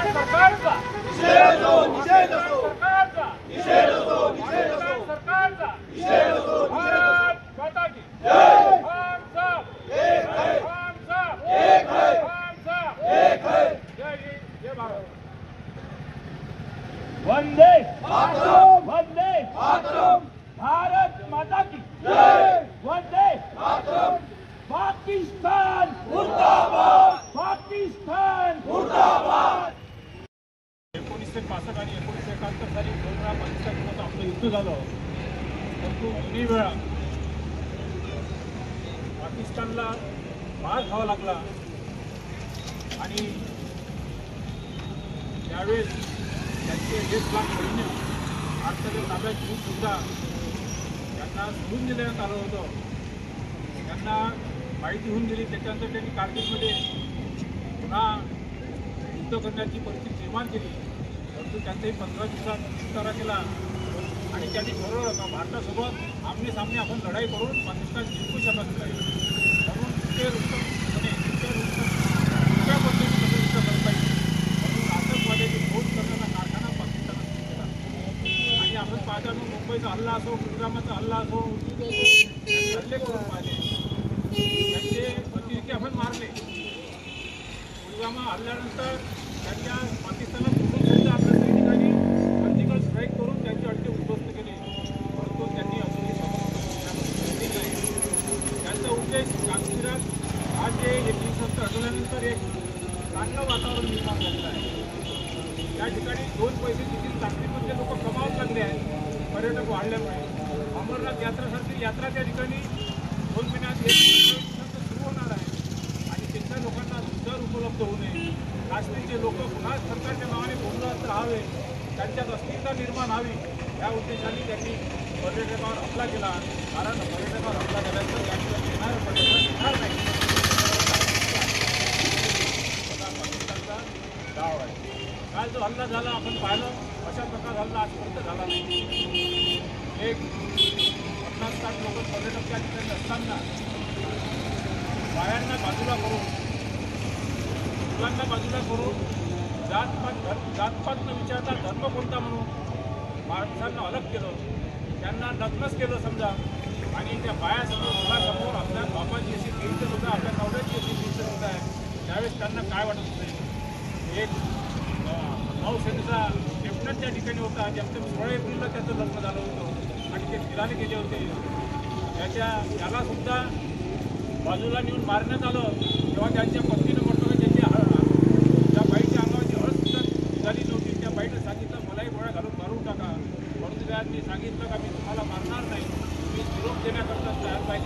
सरकारचा निषेध असो, निषेध असो, सरकारचा निषेध असो, निषेध असो, सरकारचा निषेध असो, भारत माता की जय। हम सब एक है, हम सब एक है, हम सब एक है। जय हिंद जय भारत। वंदे मातरम, वंदे मातरम, भारत माता की जय। वंदे मातरम, पाकिस्तान मुर्दाबाद, पाकिस्तान मुर्दाबाद। 1965 आणि 1971 साली 2 वेळा पाकिस्तानसोबत आपलं युद्ध झालं, परंतु दोन्ही वेळा पाकिस्तानला मार खावा लागला आणि त्यावेळेस त्यांचे 1 लाख सैन्य भारताच्या ताब्यात घेऊन सुद्धा त्यांना सोडून देण्यात आलं होतं. त्यांना माहिती होऊन गेली. त्याच्यानंतर त्यांनी कारगिलमध्ये पुन्हा युद्ध करण्याची परिस्थिती निर्माण केली, परंतु त्यांचाही 15 दिवसात विस्तारा केला आणि त्यांनी ठरवलं का भारतासोबत आमने-सामने आपण लढाई करून पाकिस्तान जिंकू शकत नाही. म्हणून ते दुसऱ्या पद्धतीने कसं युद्ध करता येईल म्हणून आतंकवाद्याची शोध करण्याचा कारखाना पाकिस्तानात केला. आणि आपण पाहता मुंबईचा हल्ला असो, पुलवामाचा हल्ला असो, हल्ले करून पाहिले. त्यांचे अतिरेकी आपण मारले. पुलवामा हल्ल्यानंतर त्यांच्या पाकिस्तानात सोडून सुद्धा आपल्या सैनिकांनी सर्जिकल स्ट्राईक करून त्यांचे अड्डे उद्ध्वस्त केले, परंतु त्यांनी अजूनही समजले नाही. त्यांचा उद्देश काश्मीरात आज जे 1970 हटवल्यानंतर एक चांगलं वातावरण निर्माण झालेलं आहे. त्या ठिकाणी 2 पैसे देखील ताकदीमध्ये लोक कमावत लागले आहेत पर्यटक वाढल्यामुळे. अमरनाथ यात्रासारखी यात्रा त्या ठिकाणी 2 महिन्यात सुरू होणार आहे आणि तिथल्या लोकांना रोजगार उपलब्ध होऊ नये. काश्मीरचे लोक पुन्हा सरकारच्या नावाने बोलत राहावे, त्यांच्यात अस्थिरता निर्माण व्हावी, या उद्देशाने त्यांनी पर्यटकावर हमला केला. कारण पर्यटकावर हमला केल्यानंतर त्या ठिकाणी येणारं पर्यटन येणार नाही. पाकिस्तानचा डाव आहे. काल जो हल्ला झाला आपण पाहिलं, अशा प्रकार हल्ला आजपर्यंत झाला नाही. एक 50-60 लोक पर्यटक त्या ठिकाणी असताना बायांना बाजूला करून, मुलांना बाजूला करून, जातपात न विचारता धर्म कोणता म्हणून माणसांना अलग केलं, त्यांना नग्नच केलं समजा. आणि त्या बायासमोर मुलासमोर आपल्या बापाची अशी केंद्र होतं, आपल्या नवऱ्याची अशी केंद्र होत आहे. त्यावेळेस त्यांना काय वाटत होतं. एक नौसेनेचा लेफ्टनंट त्या ठिकाणी होता, ज्यांचं 16 एप्रिलला त्याचं लग्न झालं होतं आणि ते फिरायला गेले होते. त्याला सुद्धा बाजूला नेऊन मारण्यात आलं. तेव्हा त्यांच्या पत्नीनं म्हटलं की त्या बाईच्या अंगावरची हळदसुद्धा झाली नव्हती. त्या बाईनं सांगितलं मलाही गोळ्या घालून मारून टाका, म्हणून त्यांनी सांगितलं का मी तुम्हाला